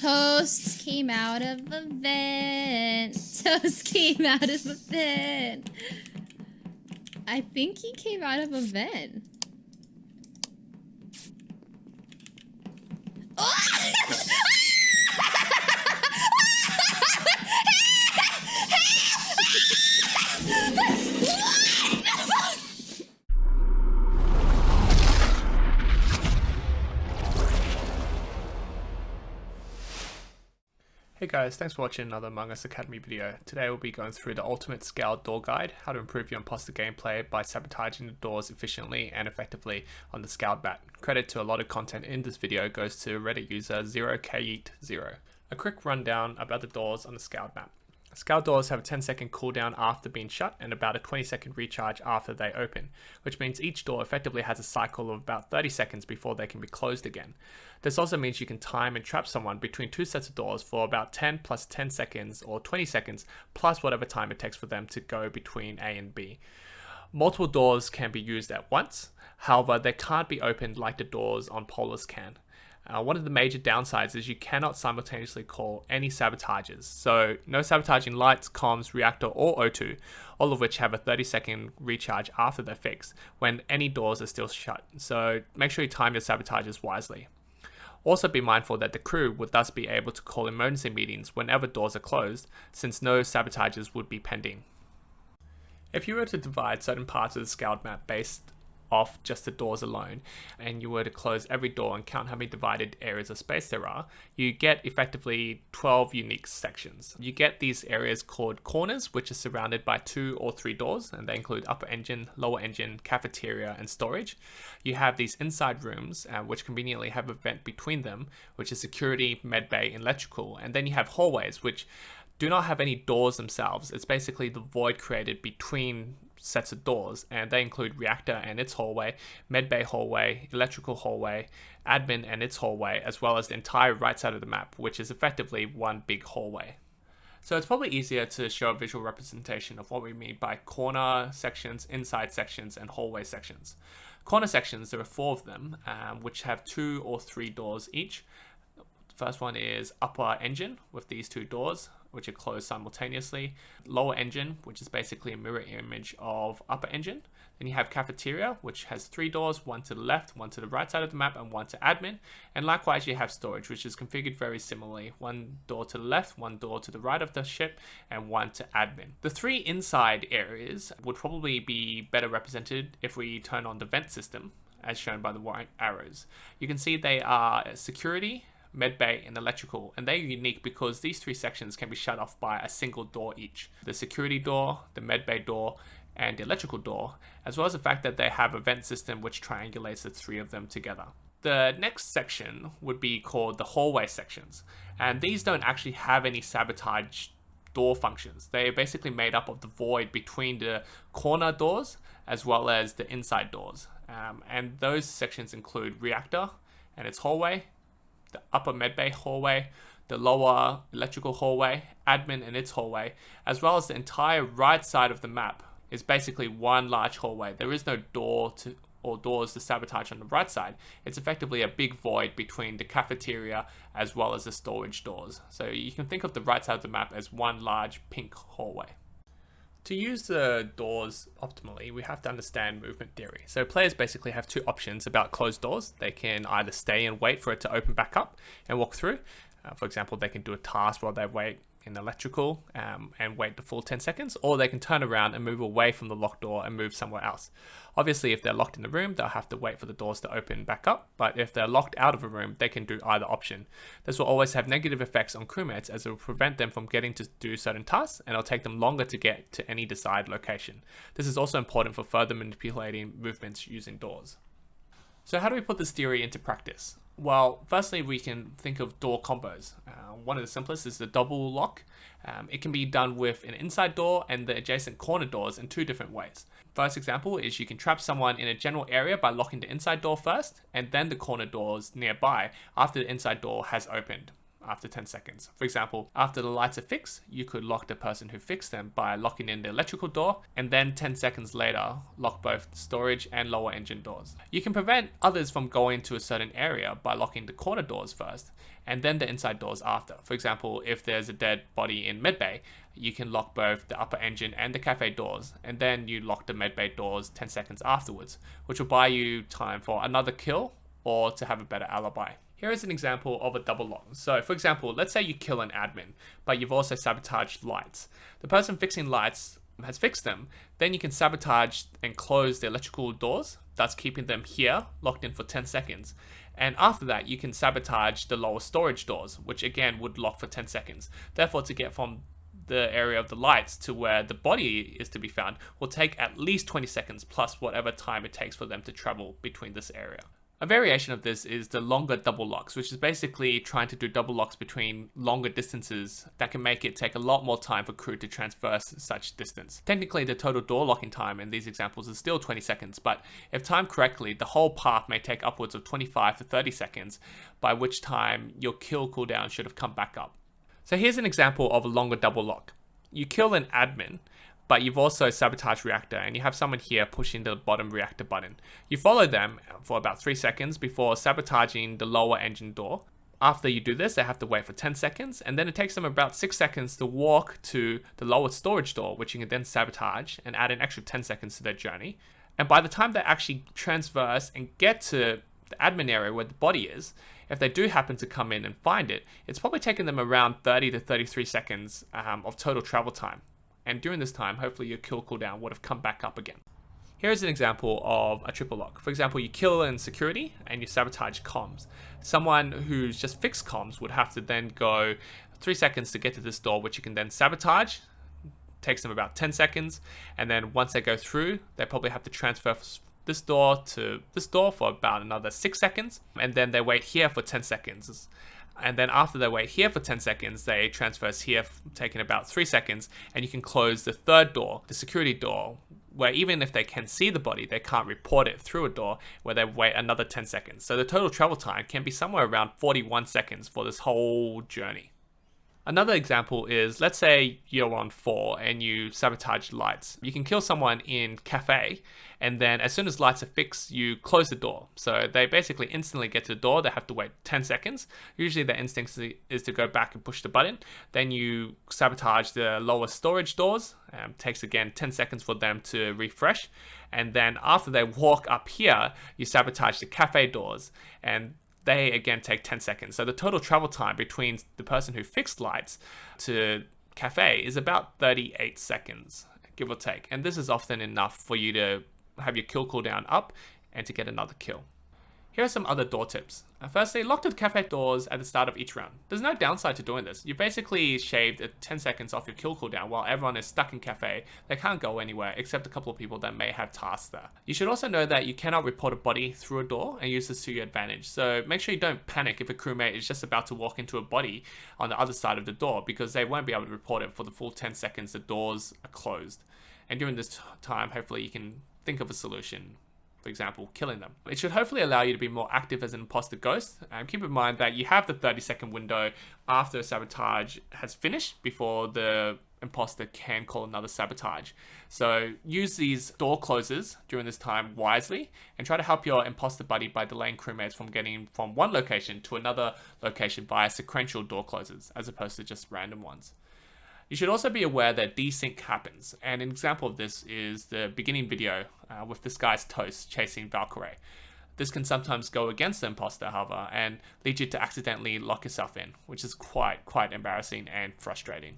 Toast came out of a vent. Toast came out of a vent. I think he came out of a vent. Hey guys, thanks for watching another Among Us Academy video. Today we'll be going through the ultimate Skeld door guide, how to improve your imposter gameplay by sabotaging the doors efficiently and effectively on the Skeld map. Credit to a lot of content in this video goes to Reddit user 0kyeat0. A quick rundown about the doors on the Skeld map. Skeld doors have a 10-second cooldown after being shut and about a 20-second recharge after they open, which means each door effectively has a cycle of about 30 seconds before they can be closed again. This also means you can time and trap someone between two sets of doors for about 10 plus 10 seconds or 20 seconds plus whatever time it takes for them to go between A and B. Multiple doors can be used at once, however they can't be opened like the doors on Polus can. One of the major downsides is you cannot simultaneously call any sabotages. So no sabotaging lights, comms, reactor or O2, all of which have a 30-second recharge after they're fixed when any doors are still shut. So make sure you time your sabotages wisely. Also be mindful that the crew would thus be able to call emergency meetings whenever doors are closed, since no sabotages would be pending. If you were to divide certain parts of the Skeld map based off just the doors alone, and you were to close every door and count how many divided areas of space there are, you get effectively 12 unique sections. You get these areas called corners, which are surrounded by 2 or 3 doors, and they include upper engine, lower engine, cafeteria, and storage. You have these inside rooms, which conveniently have a vent between them, which is security, medbay, and electrical, and then you have hallways, which do not have any doors themselves. It's basically the void created between sets of doors, and they include reactor and its hallway, medbay hallway, electrical hallway, admin and its hallway, as well as the entire right side of the map, which is effectively one big hallway. So it's probably easier to show a visual representation of what we mean by corner sections, inside sections, and hallway sections. Corner sections, there are 4 of them, which have 2 or 3 doors each. The first one is upper engine with these 2 doors, which are closed simultaneously. Lower engine, which is basically a mirror image of upper engine. Then you have cafeteria, which has 3 doors, 1 to the left, 1 to the right side of the map, and 1 to admin. And likewise, you have storage, which is configured very similarly. 1 door to the left, 1 door to the right of the ship, and 1 to admin. The 3 inside areas would probably be better represented if we turn on the vent system, as shown by the white arrows. You can see they are security, medbay, and electrical, and they're unique because these 3 sections can be shut off by a single door each. The security door, the medbay door, and the electrical door, as well as the fact that they have a vent system which triangulates the 3 of them together. The next section would be called the hallway sections, and these don't actually have any sabotage door functions. They are basically made up of the void between the corner doors as well as the inside doors, and those sections include reactor and its hallway, the upper medbay hallway, the lower electrical hallway, admin and its hallway, as well as the entire right side of the map is basically one large hallway. There is no door or doors to sabotage on the right side. It's effectively a big void between the cafeteria as well as the storage doors. So you can think of the right side of the map as one large pink hallway. To use the doors optimally, we have to understand movement theory. So players basically have 2 options about closed doors. They can either stay and wait for it to open back up and walk through. For example, they can do a task while they wait in electrical and wait the full 10 seconds, or they can turn around and move away from the locked door and move somewhere else. Obviously, if they're locked in the room, they'll have to wait for the doors to open back up, but if they're locked out of a room, they can do either option. This will always have negative effects on crewmates as it will prevent them from getting to do certain tasks, and it'll take them longer to get to any desired location. This is also important for further manipulating movements using doors. So how do we put this theory into practice? Well, firstly, we can think of door combos. One of the simplest is the double lock. It can be done with an inside door and the adjacent corner doors in 2 different ways. First example is you can trap someone in a general area by locking the inside door first and then the corner doors nearby after the inside door has opened. after 10 seconds. For example, after the lights are fixed, you could lock the person who fixed them by locking in the electrical door, and then 10 seconds later, lock both storage and lower engine doors. You can prevent others from going to a certain area by locking the corner doors first, and then the inside doors after. For example, if there's a dead body in medbay, you can lock both the upper engine and the cafe doors, and then you lock the medbay doors 10 seconds afterwards, which will buy you time for another kill or to have a better alibi. Here is an example of a double lock. So for example, let's say you kill an admin, but you've also sabotaged lights. The person fixing lights has fixed them, then you can sabotage and close the electrical doors, thus keeping them here locked in for 10 seconds. And after that, you can sabotage the lower storage doors, which again would lock for 10 seconds. Therefore, to get from the area of the lights to where the body is to be found will take at least 20 seconds plus whatever time it takes for them to travel between this area. A variation of this is the longer double locks, which is basically trying to do double locks between longer distances that can make it take a lot more time for crew to traverse such distance. Technically, the total door locking time in these examples is still 20 seconds, but if timed correctly, the whole path may take upwards of 25 to 30 seconds, by which time your kill cooldown should have come back up. So here's an example of a longer double lock. You kill an admin, but you've also sabotaged Reactor, and you have someone here pushing the bottom Reactor button. You follow them for about 3 seconds before sabotaging the lower engine door. After you do this, they have to wait for 10 seconds, and then it takes them about 6 seconds to walk to the lower storage door, which you can then sabotage and add an extra 10 seconds to their journey. And by the time they actually transverse and get to the admin area where the body is, if they do happen to come in and find it, it's probably taken them around 30 to 33 seconds of total travel time. And during this time, hopefully your kill cooldown would have come back up again. Here's an example of a triple lock. For example, you kill in security and you sabotage comms. Someone who's just fixed comms would have to then go 3 seconds to get to this door, which you can then sabotage. Takes them about 10 seconds. And then once they go through, they probably have to transfer this door to this door for about another 6 seconds. And then they wait here for 10 seconds. And then after they wait here for 10 seconds, they transverse here, taking about 3 seconds, and you can close the third door, the security door, where even if they can see the body, they can't report it through a door, where they wait another 10 seconds. So the total travel time can be somewhere around 41 seconds for this whole journey. Another example is, let's say you're on 4 and you sabotage lights. You can kill someone in Café, and then as soon as lights are fixed, you close the door. So they basically instantly get to the door. They have to wait 10 seconds. Usually their instinct is to go back and push the button. Then you sabotage the lower storage doors. Takes again 10 seconds for them to refresh. And then after they walk up here, you sabotage the Café doors, and they again take 10 seconds. So the total travel time between the person who fixed lights to Café is about 38 seconds, give or take. And this is often enough for you to have your kill cooldown up and to get another kill. Here are some other door tips. Firstly, lock the cafe doors at the start of each round. There's no downside to doing this. You basically shaved 10 seconds off your kill cooldown while everyone is stuck in cafe. They can't go anywhere except a couple of people that may have tasks there. You should also know that you cannot report a body through a door and use this to your advantage. So make sure you don't panic if a crewmate is just about to walk into a body on the other side of the door, because they won't be able to report it for the full 10 seconds the doors are closed. And during this time, hopefully you can think of a solution. For example, killing them. It should hopefully allow you to be more active as an imposter ghost. And keep in mind that you have the 30-second window after a sabotage has finished before the imposter can call another sabotage. So use these door closes during this time wisely and try to help your imposter buddy by delaying crewmates from getting from one location to another location via sequential door closes as opposed to just random ones. You should also be aware that desync happens, and an example of this is the beginning video with this guy's toast chasing Valkyrie. This can sometimes go against the imposter, however, and lead you to accidentally lock yourself in, which is quite embarrassing and frustrating.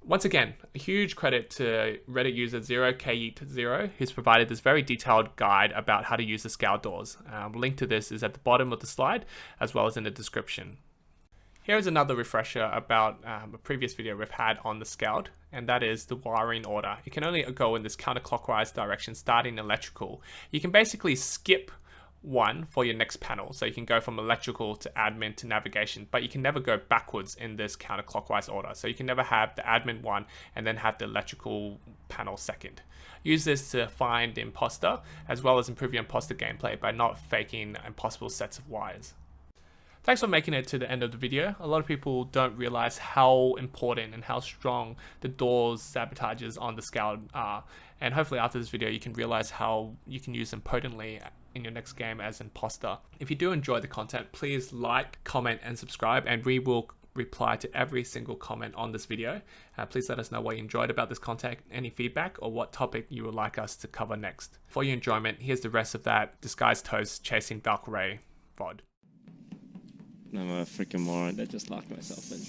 Once again, a huge credit to Reddit user 0kyeat0, who's provided this very detailed guide about how to use the Skeld doors. Link to this is at the bottom of the slide, as well as in the description. Here's another refresher about a previous video we've had on the Skeld, and that is the wiring order. You can only go in this counterclockwise direction, starting electrical. You can basically skip one for your next panel, so you can go from electrical to admin to navigation, but you can never go backwards in this counterclockwise order. So you can never have the admin one and then have the electrical panel second. Use this to find the imposter, as well as improve your imposter gameplay by not faking impossible sets of wires. Thanks for making it to the end of the video. A lot of people don't realize how important and how strong the doors sabotages on the Skeld are. And hopefully after this video you can realize how you can use them potently in your next game as imposter. If you do enjoy the content, please like, comment and subscribe, and we will reply to every single comment on this video. Please let us know what you enjoyed about this content, any feedback, or what topic you would like us to cover next. For your enjoyment, here's the rest of that Disguised Toast chasing Valkyrie VOD. I'm a freaking moron that just locked myself in.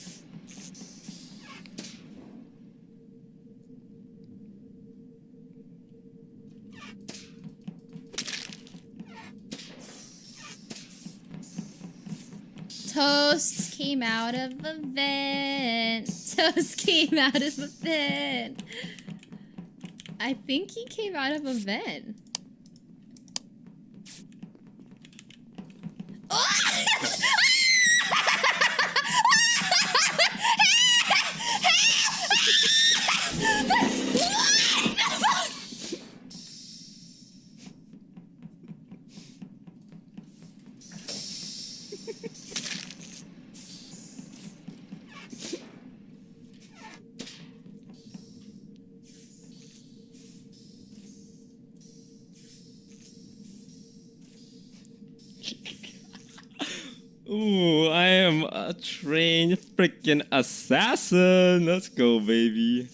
Toast came out of a vent. Toast came out of a vent. I think he came out of a vent. Ooh, I am a trained freaking assassin. Let's go, baby.